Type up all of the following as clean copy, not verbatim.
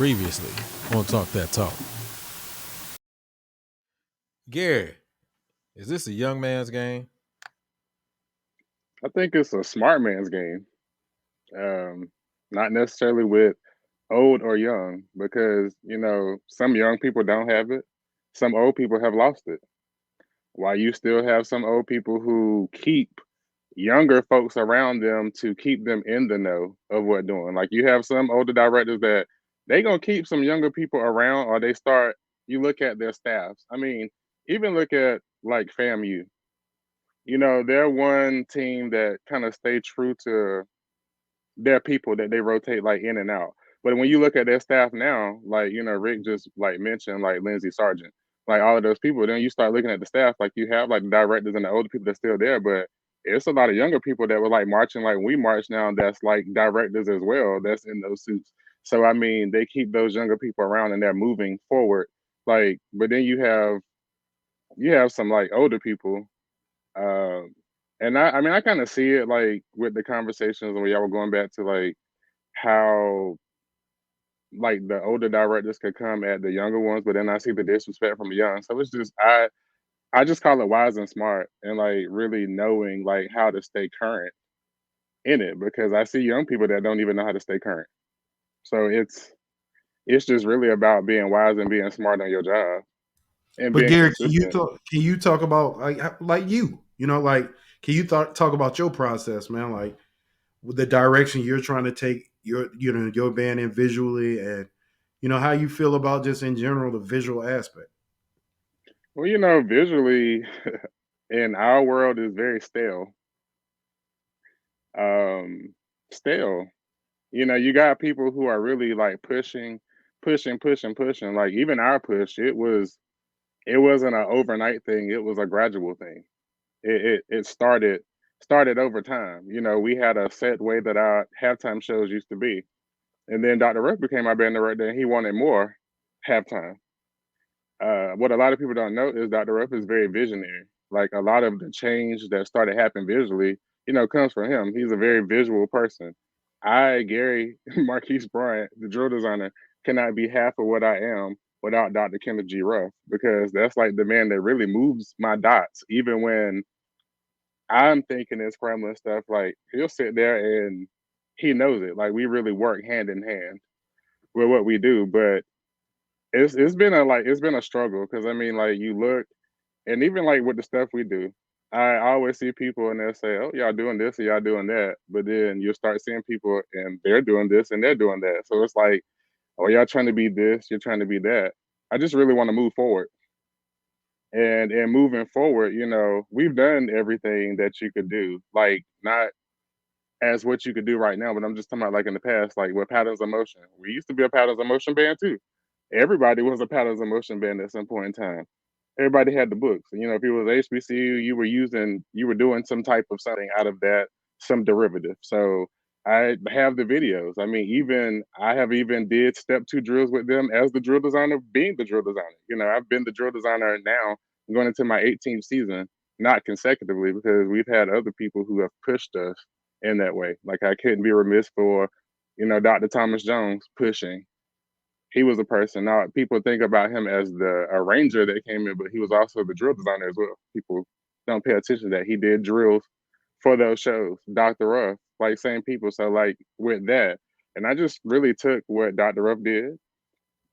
Previously on Talk That Talk. Gary, is this a young man's game? I think it's a smart man's game. Not necessarily with old or young, because some young people don't have it. Some old people have lost it. While you still have some old people who keep younger folks around them to keep them in the know of what doing. Like you have some older directors that they gonna keep some younger people around, or they start. You look at their staffs. I mean, even look at like FAMU. They're one team that kind of stay true to their people that they rotate like in and out. But when you look at their staff now, like Rick just like mentioned, like Lindsey Sargent, like all of those people, then you start looking at the staff, like you have like the directors and the older people that's still there, but it's a lot of younger people that were like marching like we march now that's like directors as well, that's in those suits. So I mean, they keep those younger people around and they're moving forward. Like, but then you have some like older people, um, and I mean, I kind of see it like with the conversations when y'all were going back to like how like the older directors could come at the younger ones, but then I see the disrespect from the young. So it's just I just call it wise and smart and like really knowing like how to stay current in it, because I see young people that don't even know how to stay current. So it's just really about being wise and being smart on your job and But being Gary, can you consistent. talk? Can you talk about like you? Like can you talk about your process, man? Like with the direction you're trying to take your band in visually, and how you feel about just in general the visual aspect. Well, visually in our world is very stale. Um, stale. You got people who are really like pushing. Like even our push, it wasn't an overnight thing. It was a gradual thing. It started over time. We had a set way that our halftime shows used to be, and then Dr. Ruff became our band director, and he wanted more halftime. What a lot of people don't know is Dr. Ruff is very visionary. Like a lot of the change that started happening visually, comes from him. He's a very visual person. Gary Marquise Bryant, the drill designer, cannot be half of what I am without Dr. Kenneth G. Ruff, because that's like the man that really moves my dots. Even when I'm thinking it's scrambling stuff, like he'll sit there and he knows it. Like we really work hand in hand with what we do. But it's been a struggle, because I mean, like you look, and even like with the stuff we do, I always see people and they'll say, "Oh, y'all doing this or y'all doing that," but then you start seeing people and they're doing this and they're doing that. So it's like, "Oh, y'all trying to be this, you're trying to be that." I just really want to move forward, and moving forward, we've done everything that you could do, like not as what you could do right now, but I'm just talking about like in the past, like with Patterns of Motion. We used to be a Patterns of Motion band too. Everybody was a Patterns of Motion band at some point in time. Everybody had the books. If it was HBCU, you were doing some type of something out of that, some derivative. So I have the videos. I mean, even I have even did step two drills with them as the drill designer, being the drill designer. I've been the drill designer now, going into my 18th season, not consecutively, because we've had other people who have pushed us in that way. Like I couldn't be remiss for, Dr. Thomas Jones pushing. He was a person. Now people think about him as the arranger that came in, but he was also the drill designer as well. People don't pay attention to that. He did drills for those shows. Dr. Ruff, like same people. So like with that, and I just really took what Dr. Ruff did,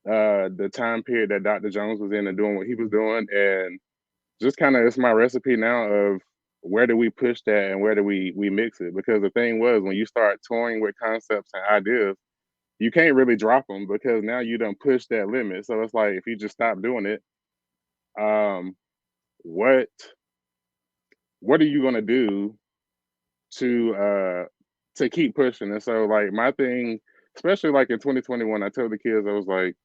the time period that Dr. Jones was in and doing what he was doing, and just kind of it's my recipe now of where do we push that and where do we mix it. Because the thing was, when you start toying with concepts and ideas, you can't really drop them, because now you don't push that limit. So it's like if you just stop doing it, um, what what are you gonna do to keep pushing? And so like my thing, especially like in 2021, I told the kids, I was like,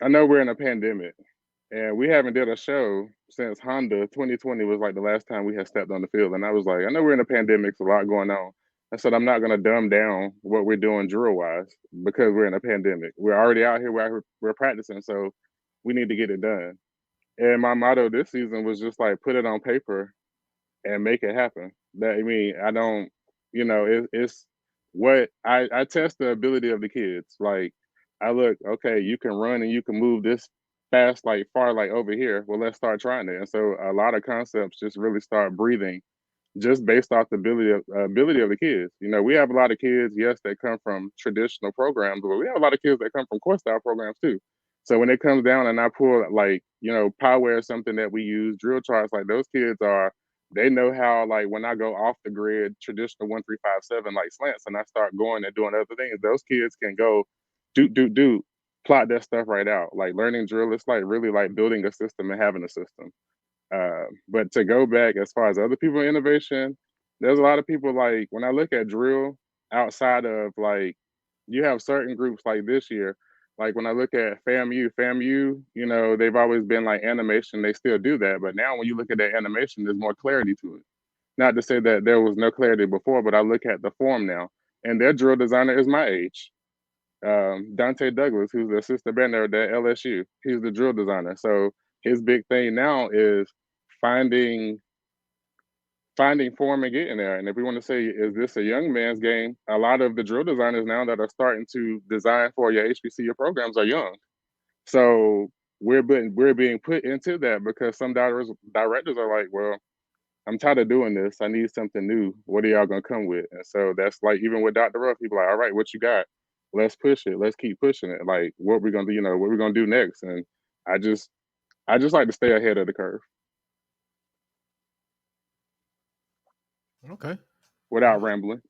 I know we're in a pandemic and we haven't did a show since Honda. 2020 was like the last time we had stepped on the field, and I was like, I know we're in a pandemic, so a lot going on. I said I'm not gonna dumb down what we're doing drill wise because we're in a pandemic. We're already out here, we're practicing, so we need to get it done. And my motto this season was just like put it on paper and make it happen. That I mean, I don't, it's what I test the ability of the kids. Like I look, okay, you can run and you can move this fast, like far, like over here. Well, let's start trying it. And so a lot of concepts just really start breathing just based off the ability of the kids. You know, we have a lot of kids, yes, that come from traditional programs, but we have a lot of kids that come from core style programs too. So when it comes down and I pull like, you know, power is something that we use, drill charts, like those kids are, they know how, like when I go off the grid, traditional 1 3 5 7 like slants, and I start going and doing other things, those kids can go do plot that stuff right out. Like learning drill, it's like really like building a system and having a system. But to go back as far as other people in innovation, there's a lot of people like when I look at drill outside of like you have certain groups like this year, like when I look at FAMU, you know, they've always been like animation, they still do that. But now when you look at that animation, there's more clarity to it. Not to say that there was no clarity before, but I look at the form now. And their drill designer is my age. Dante Douglas, who's the assistant band there at LSU. He's the drill designer. So his big thing now is finding form and getting there. And if we want to say, is this a young man's game? A lot of the drill designers now that are starting to design for your HBCU programs are young. So we're being put into that because some directors are like, well, I'm tired of doing this. I need something new. What are y'all gonna come with? And so that's like even with Dr. Ruff, people are like, all right, what you got? Let's push it. Let's keep pushing it. Like what we're gonna do, you know, what we're gonna do next. And I just like to stay ahead of the curve. Okay. Without rambling.